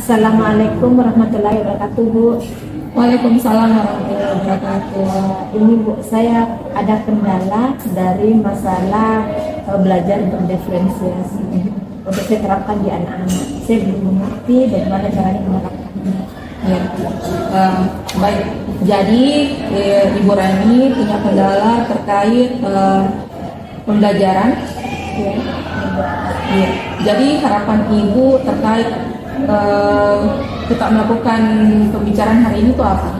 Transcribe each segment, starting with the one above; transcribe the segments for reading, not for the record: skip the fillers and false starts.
Assalamualaikum warahmatullahi wabarakatuh, Bu. Waalaikumsalam warahmatullahi wabarakatuh. Ini Bu, saya ada kendala dari masalah belajar berdiferensiasi. Untuk saya terapkan di anak-anak. Saya belum mengerti bagaimana caranya menerapkannya. Ya, baik. Jadi Ibu Rani punya kendala terkait pembelajaran. Ya. Ya. Jadi harapan Ibu terkait kita melakukan pembicaraan hari ini itu apa?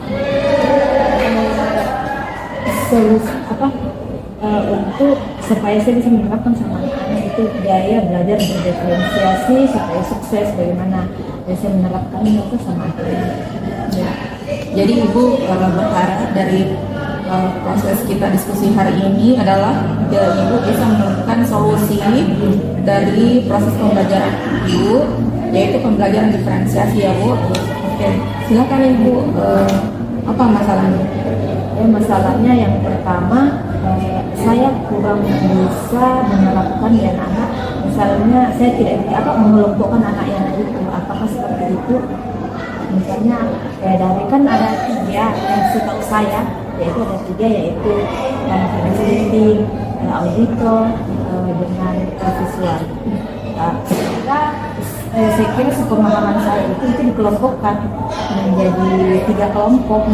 Untuk supaya saya bisa menerapkan sama anak-anak itu gaya belajar berdiferensiasi supaya sukses, bagaimana saya menerapkannya itu sama anak-anak. Ya. Jadi Ibu berharap dari proses kita diskusi hari ini adalah Ibu bisa menemukan solusi dari proses pembelajaran Ibu, yaitu pembelajaran diferensiasi, ya Bu. Oke, silakan Ibu. Apa masalahnya? Masalahnya yang pertama, saya kurang bisa menerapkan di anak-anak. Misalnya saya tidak mengelompokkan anak yang itu. Apakah seperti itu? Misalnya dari kan ada 3 yang setahu saya, yaitu ada 3, yaitu listening, auditor, dengan visual. Saya kira sepemahaman saya itu dikelompokkan menjadi 3 kelompok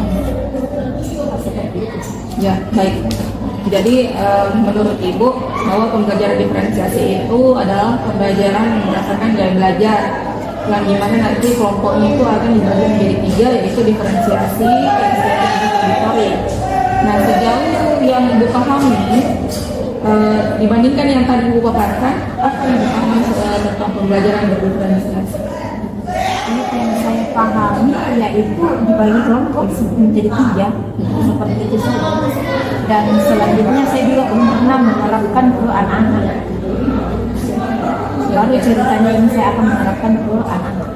seperti itu. Ya, baik. Jadi menurut Ibu bahwa pembelajaran diferensiasi itu adalah pembelajaran berdasarkan gaya belajar yang dimana nanti kelompoknya itu akan dibagi menjadi 3, yaitu diferensiasi, estetik, dan auditory. Nah, sejauh yang Ibu pahami dibandingkan yang tadi Ibu paparkan, apa yang Ibu pahami tentang pembelajaran berdiferensiasi? Yang saya pahami yaitu dibagi kelompok menjadi 3 seperti itu saja. Dan selanjutnya saya juga belum pernah menerapkan ke anak-anak. Baru ceritanya ini saya akan menerapkan ke anak-anak.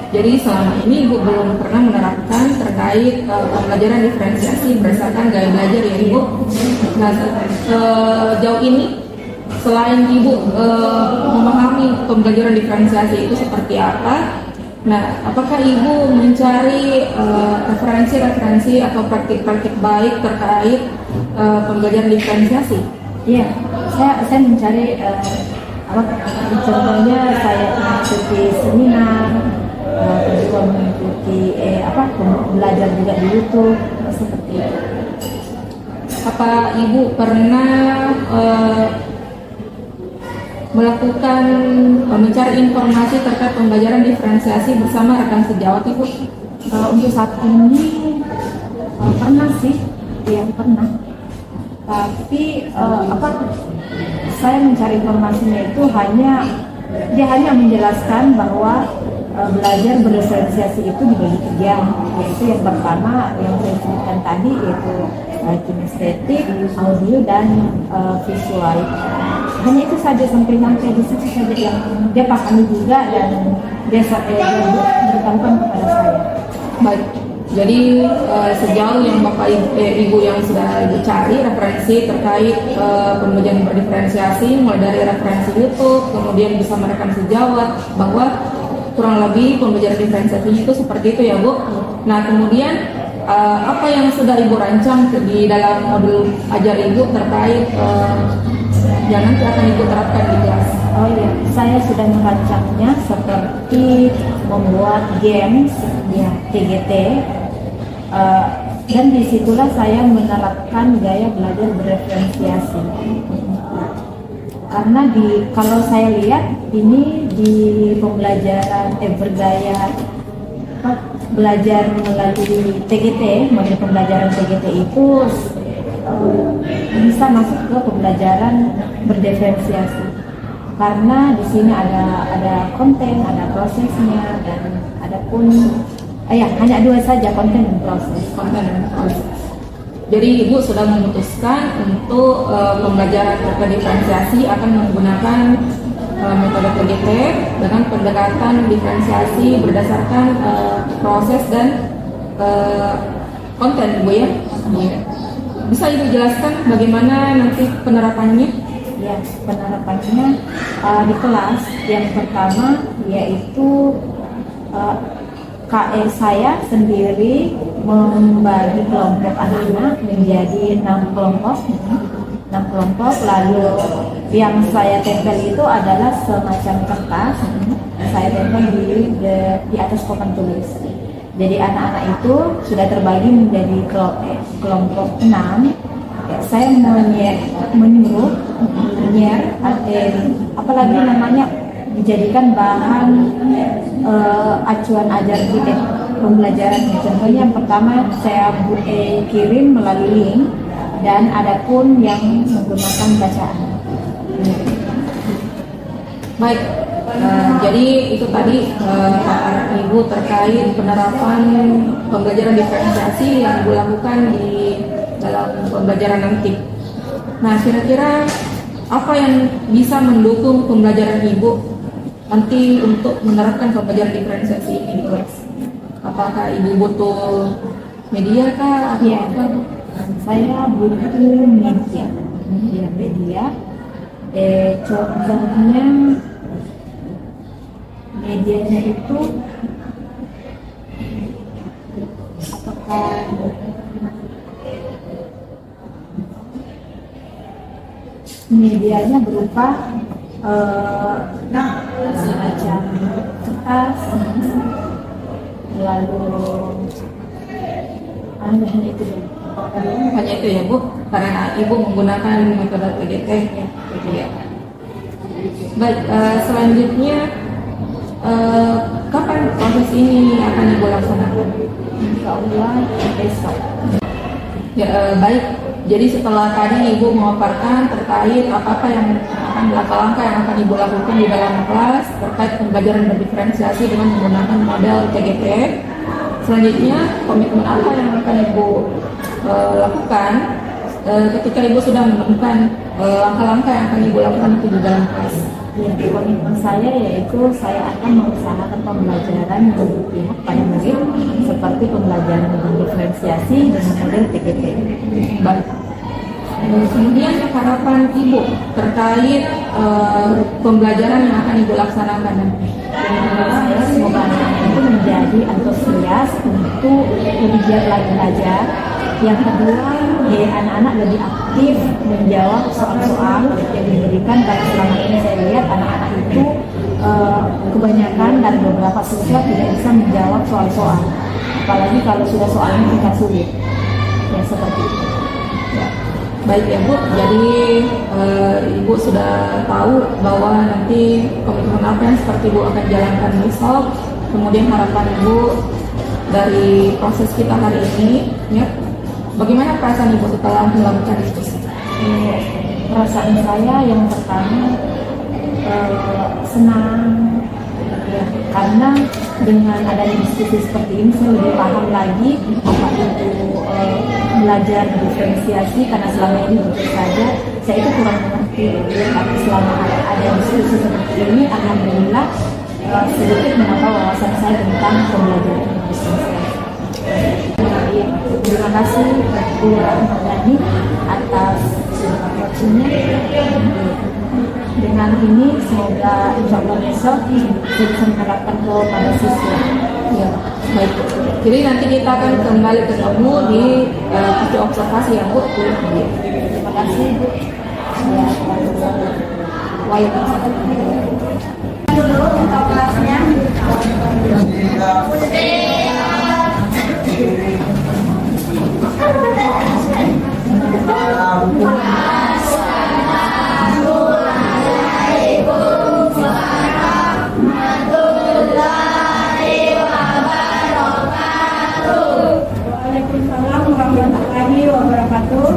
Jadi selama ini Ibu belum pernah menerapkan terkait pembelajaran diferensiasi berdasarkan gaya belajar, ya Ibu. Nah, sejauh ini selain Ibu memahami pembelajaran diferensiasi itu seperti apa, nah apakah Ibu mencari referensi-referensi atau praktik-praktik baik terkait pembelajaran diferensiasi? Iya, saya mencari contohnya saya mengikuti seminar, juga mengikuti belajar juga di YouTube seperti itu. Apa Ibu pernah melakukan mencari informasi terkait pembelajaran diferensiasi bersama rekan sejawat Ibu? Untuk saat ini pernah sih, ya pernah. Tapi saya mencari informasinya itu dia hanya menjelaskan bahwa belajar berdiferensiasi itu dibagi 3, yaitu yang pertama yang saya sebutkan tadi, yaitu kinestetik, audio, dan visual. Hanya itu saja, sampai di situ saja yang dia pahami juga dan dia beritahukan kepada saya. Baik, jadi sejauh yang Bapak Ibu yang sudah dicari referensi terkait pembelajaran berdiferensiasi, mulai dari referensi YouTube, kemudian bisa merekam sejawat, bahwa kurang lebih pembelajaran diferensiasinya itu seperti itu, ya Bu. Nah, kemudian apa yang sudah Ibu rancang di dalam modul ajar Ibu terkait yang nanti akan Ibu terapkan di kelas? Oh iya, saya sudah merancangnya seperti membuat games, ya TGT, dan disitulah saya menerapkan gaya belajar berdiferensiasi. Karena kalau saya lihat ini di pembelajaran belajar melalui TGT, model pembelajaran TGT itu bisa masuk ke pembelajaran berdiferensiasi. Karena di sini ada konten, ada prosesnya, dan hanya 2 saja, konten dan proses. Jadi Ibu sudah memutuskan untuk pembelajaran berdiferensiasi akan menggunakan metode TGT dengan pendekatan diferensiasi berdasarkan proses dan konten, Bu, ya. Bisa Ibu jelaskan bagaimana nanti penerapannya? Ya, penerapannya di kelas yang pertama yaitu eh, KE saya sendiri membagi kelompok anak-anak menjadi 6 kelompok. 6 kelompok, lalu yang saya tempel itu adalah semacam kertas. Saya tempel di atas papan tulis. Jadi anak-anak itu sudah terbagi menjadi kelompok 6. Saya menyuruh apalagi namanya dijadikan bahan acuan ajar kita pembelajaran. Contohnya yang pertama saya kirim melalui link, dan ada pun yang menggunakan bacaan. Baik, jadi itu tadi Ibu terkait penerapan pembelajaran diferensiasi yang Ibu lakukan di dalam pembelajaran nanti. Nah, kira-kira apa yang bisa mendukung pembelajaran Ibu nanti untuk menerapkan pembelajaran diferensiasi ini di kelas? Apakah Ibu butuh media kah? Ya, saya butuh media. Contohnya medianya itu apakah medianya berupa semacam kertas, lalu hanya itu ya. Hanya itu ya Bu, karena Ibu menggunakan metode PDT. Ya. Baik, selanjutnya kapan proses ini akan Ibu laksanakan? Insya Allah besok. Ya, baik. Jadi setelah tadi Ibu memaparkan terkait apa yang akan langkah-langkah yang akan Ibu lakukan di dalam kelas terkait pembelajaran berdiferensiasi dengan menggunakan model TGP. Selanjutnya komitmen apa yang akan Ibu lakukan ketika Ibu sudah menemukan langkah-langkah yang akan Ibu lakukan itu di dalam kelas? Ya, komitmen saya yaitu saya akan mengusahakan pembelajaran yang berpihak pada murid seperti pembelajaran berdiferensiasi dengan model TGP. Baik. Kemudian harapan Ibu terkait pembelajaran yang akan Ibu laksanakan nanti? Saya semoga anak itu menjadi antusias untuk lebih giat lagi belajar. Yang kedua, anak-anak lebih aktif menjawab soal-soal yang diberikan, karena selama ini saya lihat anak-anak itu kebanyakan dan beberapa siswa tidak bisa menjawab soal-soal, apalagi kalau sudah soalnya kita sulit. Ya, seperti itu. Ya. Baik ya Bu, jadi Ibu sudah tahu bahwa nanti komitmen apa yang seperti Ibu akan jalankan besok, kemudian harapan Ibu dari proses kita hari ini, ya. Bagaimana perasaan Ibu setelah melakukan diskusi? Perasaan saya yang pertama senang, ya, karena dengan adanya diskusi seperti ini saya lebih paham lagi apa itu belajar diferensiasi, karena selama ini tentu saja saya itu kurang mengerti, tapi selama ada diskusi seperti ini alhamdulillah sedikit menambah wawasan saya tentang pembelajaran diferensiasi. Terima kasih Bu Rahmadani atas waktunya. Dengan ini semoga insya Allah besok saya bisa menerapkan kepada siswa. Ya, baik. Jadi nanti kita akan kembali ketemu di video observasi yang Bu. Terima kasih Bu. Ya, Waalaikumsalam. Dulu untuk kelasnya. Waalaikumsalam warahmatullahi wabarakatuh.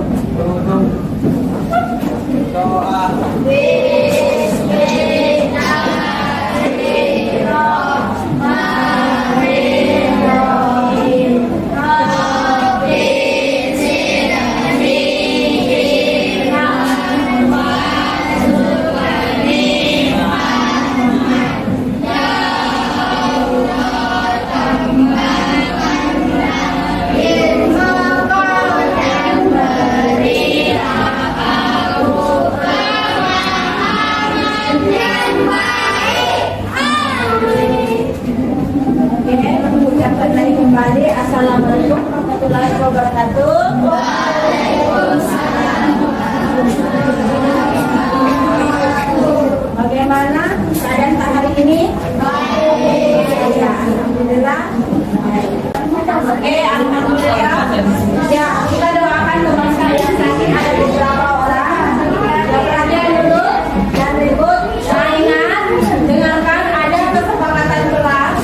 Oke, alhamdulillah. Ya, kita doakan teman saya yang sakit ada beberapa orang. Perhatian dulu dan berikut. Nah, ingat, dengarkan ada kesepakatan kelas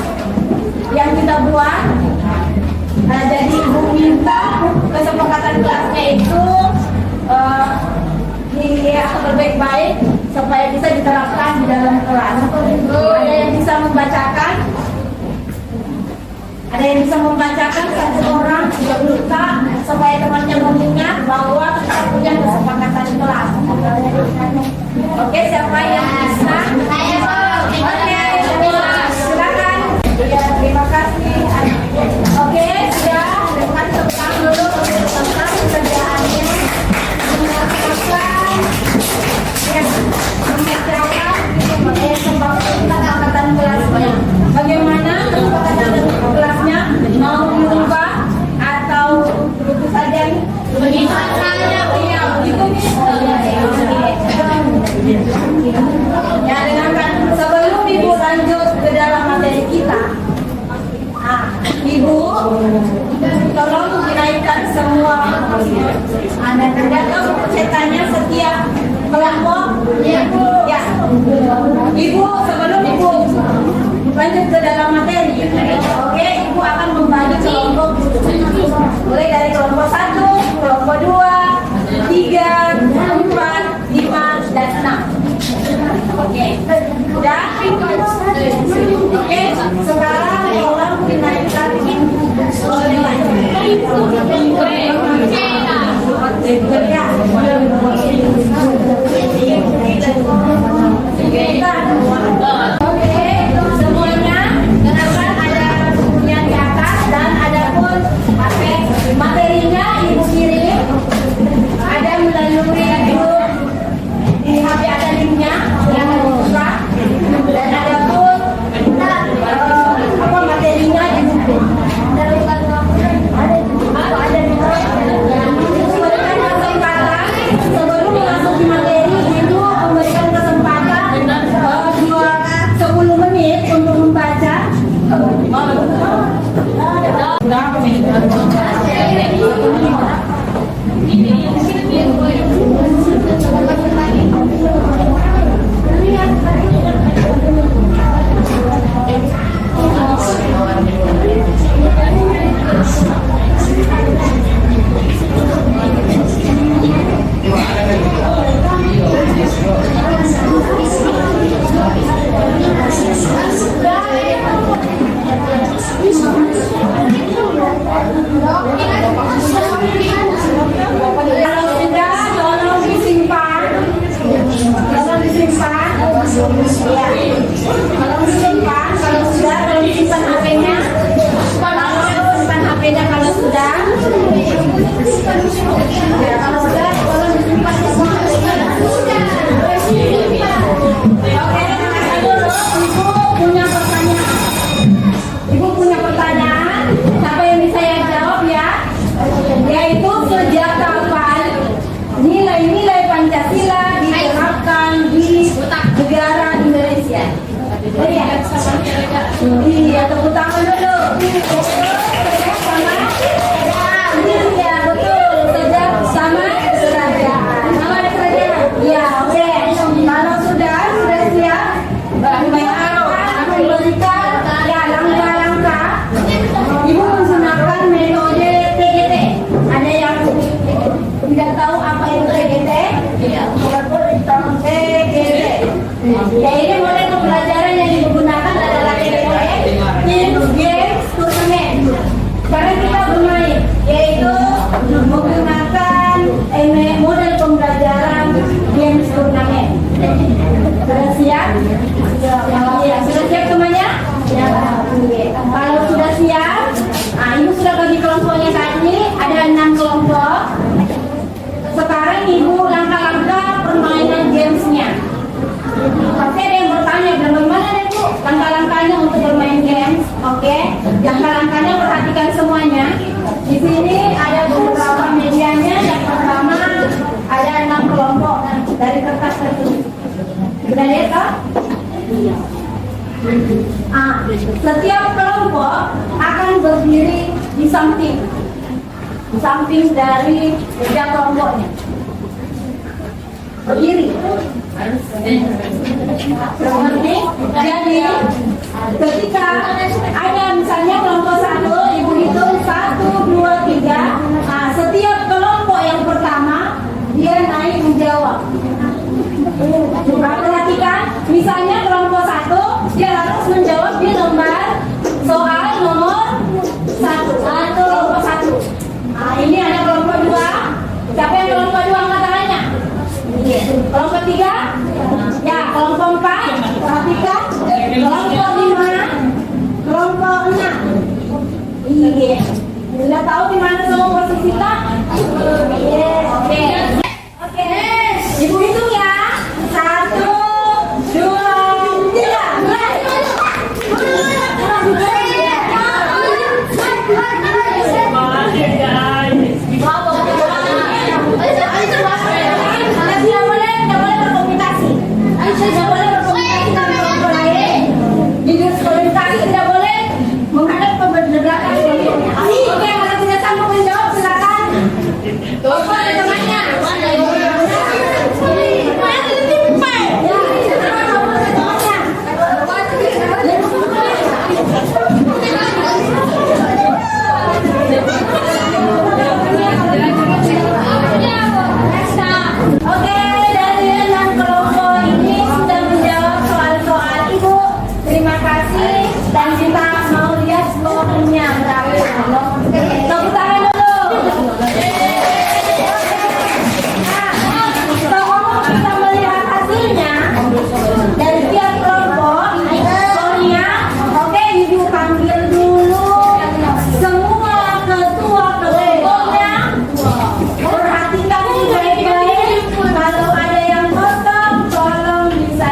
yang kita buat. Nah, jadi ibu minta kesepakatan kelasnya itu berbaik-baik supaya bisa diterapkan di dalam kelas. Ada yang bisa membacakan? Ada yang bisa membacakan satu orang berluka supaya temannya mengingat bahwa kita punya kesepakatan kelas. Oke, siapa yang bisa? Oke, silakan. Ya, terima kasih. Oke, sudah. Dengan tentang dulu tentang pekerjaannya. Mengerjakan. Ya, mengerjakan. Kesepakatan kelasnya. Bagaimana kesepakatan kelasnya? Mau diubah atau begitu saja? Begitu saja. Iya, begitu ya, dengarkan. Sebelum ibu lanjut ke dalam materi kita, ibu tolong dinaikkan semua. Anda terdapat ceritanya setiap kelompok. Ya, ibu sebelum ibu lanjut ke dalam materi, oke, ibu akan membagi kelompok. Mulai dari kelompok 1, kelompok 2, 3, 4, 5, dan 6. Oke, sudah? Oke, sekarang tolong dinaikkan Oke, semuanya dengarkan, ada bukunya di atas dan ada pun HP. Materinya ibu kirim, ada melalui grup di HP, ada linknya yang dibuka, dan ada pun materinya di buku. Sebelum memasuki materi, ibu memberikan kesempatan 10 menit untuk membaca. Iya, tepuk tangan dulu. Iya, betul. Sejak sama kerajaan. Sama ada kerajaan. Iya, oke. Kalau sudah siap, akan memberikan ya langkah-langkah. Ibu menggunakan metode TGT. Ada yang tidak tahu apa itu TGT? Iya. TGT. Ya, ini model pembelajaran yang digunakan adalah Teams, games, turnamen. Sekarang kita bermain, yaitu menggunakan model pembelajaran games turnamen. Sudah siap? Ya, sudah siap semuanya? Ya. Kalau sudah siap, ibu sudah bagi kelompoknya tadi, ada 6 kelompok. Sekarang ibu langkah-langkah permainan gamesnya. Pasti ada yang bertanya, bagaimana deh Bu langkah-langkahnya untuk bermain games? Oke, langkah-langkahnya perhatikan semuanya. Di sini ada beberapa medianya. Yang pertama ada 6 kelompok dari kertas tertulis. Sudah lihat toh? Setiap kelompok akan berdiri di di samping dari meja kelompoknya. Berdiri. Berhenti. Jadi ketika ada misalnya kelompok 1, ibu hitung 1, 2, 3. Nah, setiap kelompok yang pertama dia naik menjawab. Perhatikan, misalnya kelompok 1 dia harus menjawab di lembar soal nomor 1 atau kelompok 1. Nah, ini ada kelompok 2. Siapa yang kelompok 2 angkat tangannya? Kelompok 3? Ya, kelompok 4. Perhatikan. Kelompok 5. Kelompok 6. Iya. Sudah tahu di mana semua posisi kita? Iya. Oke. Oke. Ibu hitung ya. 1, 2, 3. Tidak boleh berkomunikasi. Tidak boleh berkomunikasi dengan kelompok lain. Di diskualifikasi tidak boleh menghadap ke belakang kelompoknya. Oke, kalau tidak sanggup menjawab silakan. Kelompok ada temannya. Oke, dari 6 kelompok ini sudah menjawab soal-soal Ibu. Terima kasih dan kita mau lihat skornya berapa. Tepuk tangan dulu. Nah, sebelum kita melihat hasilnya dari tiap kelompok, skornya, oke, Ibu panggil dulu semua ketua kelompoknya. Perhatikan baik-baik, kalau ada yang kosong tolong bisa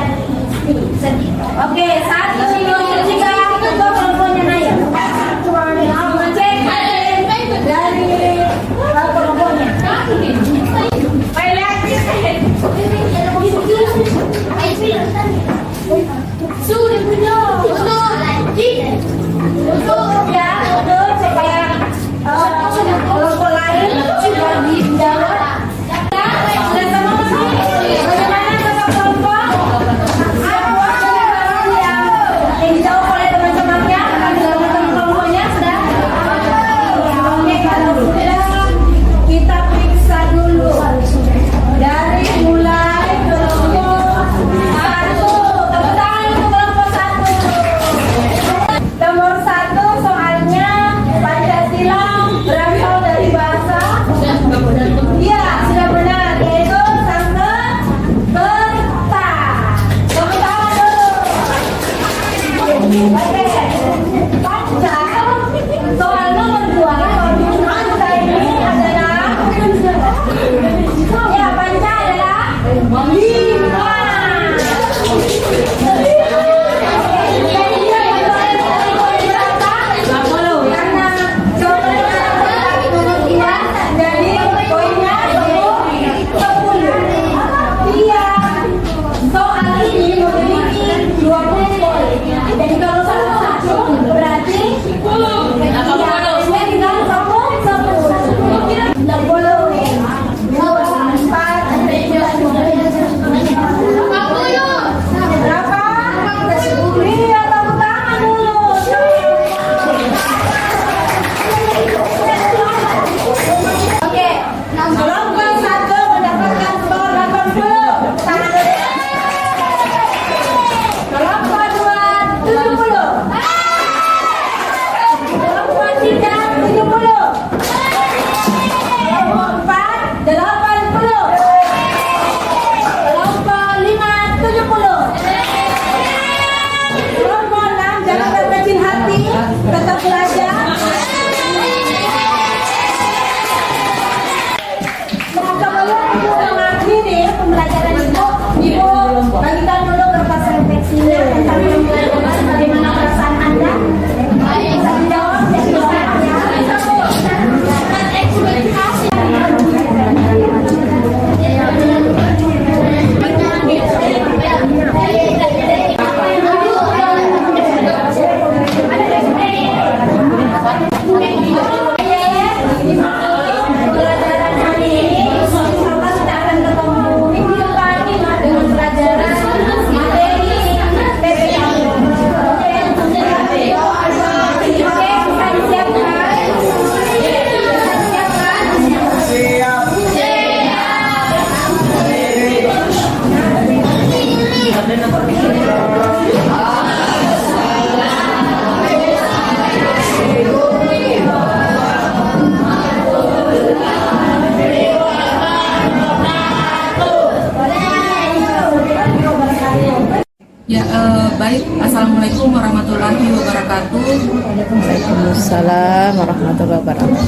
diisi. Oke, 1, 2, 3, ketua kelompoknya naik. Cek. Waalaikumsalam warahmatullahi wabarakatuh.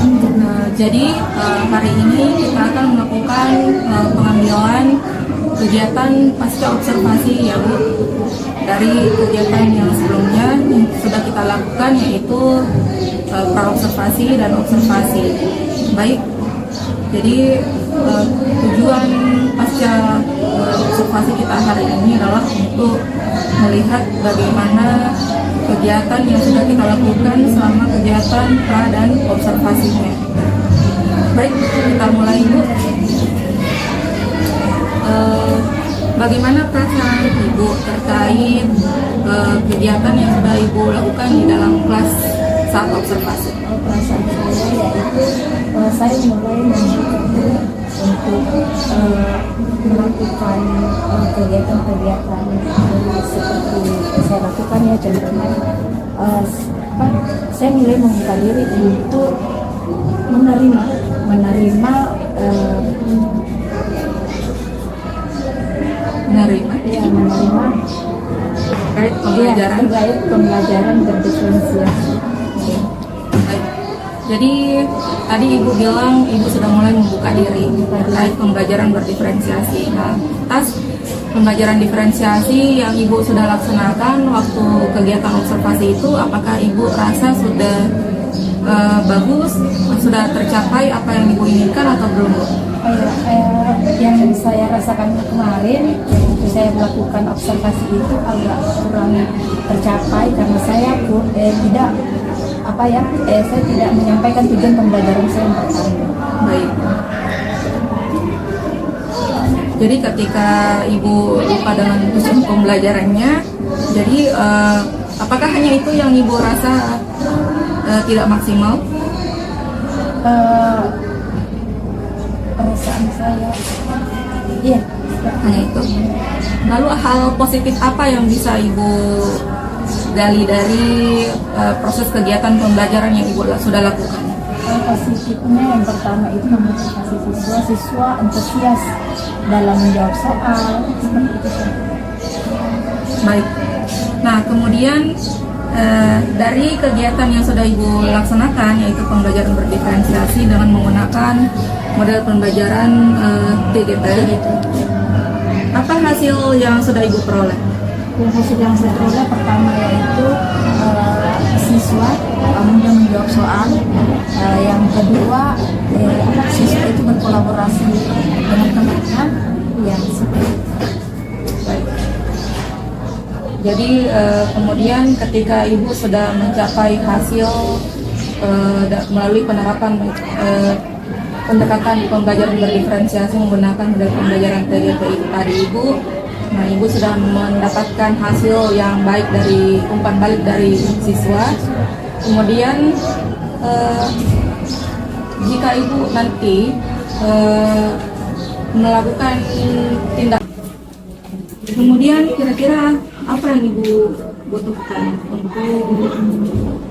Jadi hari ini kita akan melakukan pengambilan kegiatan pasca observasi ya Bu, dari kegiatan yang sebelumnya yang sudah kita lakukan, yaitu praobservasi dan observasi. Baik, jadi tujuan pasca observasi kita hari ini adalah untuk melihat bagaimana kegiatan yang sudah kita lakukan selama kegiatan pra dan observasinya. Baik, kita mulai Bu. Bagaimana perasaan Ibu terkait kegiatan yang sudah Ibu lakukan di dalam kelas saat observasi? Perasaan saya yaitu saya mulai untuk melakukan kegiatan-kegiatan seperti saya lakukan ya, contohnya saya mulai membuka diri untuk menerima terkait pembelajaran berdiferensiasi. Baik. Jadi tadi Ibu bilang Ibu sudah mulai membuka diri terkait pembelajaran berdiferensiasi. Nah, atas pembelajaran diferensiasi yang Ibu sudah laksanakan waktu kegiatan observasi itu, apakah Ibu rasa sudah bagus, sudah tercapai apa yang Ibu inginkan atau belum? Yang saya rasakan kemarin waktu saya melakukan observasi itu agak kurang tercapai karena saya saya tidak menyampaikan tujuan pembelajaran saya yang pertama. Baik. Jadi ketika Ibu lupa dengan tujuan pembelajarannya, jadi apakah hanya itu yang Ibu rasa tidak maksimal? Perasaan saya, iya. Hanya itu. Lalu hal positif apa yang bisa Ibu gali dari proses kegiatan pembelajaran yang Ibu sudah lakukan? Positifnya yang pertama itu memotivasi siswa antusias dalam menjawab soal seperti itu. Baik. Nah, kemudian dari kegiatan yang sudah Ibu laksanakan, yaitu pembelajaran berdiferensiasi dengan menggunakan model pembelajaran TGT, apa hasil yang sudah Ibu peroleh? Hasil yang saya peroleh pertama yaitu siswa mudah menjawab soal. Yang kedua, siswa itu berkolaborasi dengan teman-teman yang seperti itu. Baik. Jadi kemudian ketika Ibu sudah mencapai hasil melalui penerapan pendekatan pembelajaran berdiferensiasi menggunakan model pembelajaran TGT itu tadi Ibu, nah Ibu sudah mendapatkan hasil yang baik dari umpan balik dari siswa. Kemudian jika Ibu nanti melakukan tindak, kemudian kira-kira apa yang Ibu butuhkan untuk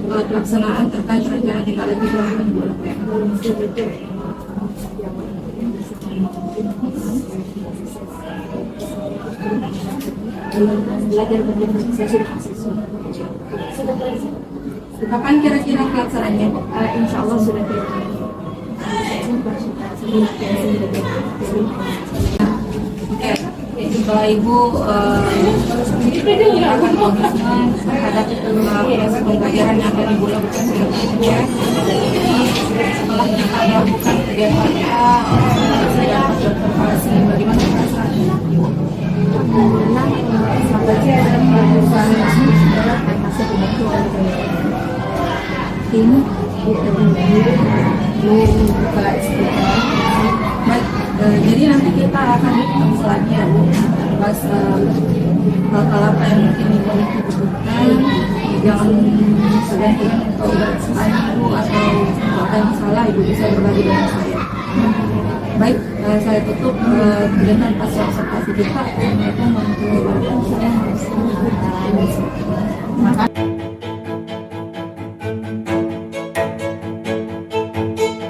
pelaksanaan terkait rencana tindak lanjut yang akan Ibu lakukan? Belajar berdiferensiasi siswa. Kapan kira-kira pelaksanaannya? Insya Allah sudah Oke, setelah Ibu akan komitmen terhadap proses pembelajaran yang akan Ibu lakukan selanjutnya. Setelah kita melakukan kegiatan observasi, bagaimana perasaannya? ini membuka istiqomah. Baik, jadi nanti kita akan selanjutnya Bu bahas hal-hal apa yang mungkin Ibu butuhkan. Jangan segan kalau udah kesalahan Ibu atau ada yang salah, Ibu bisa berbagi dengan saya. Baik, saya tutup kegiatan pasca observasi kita.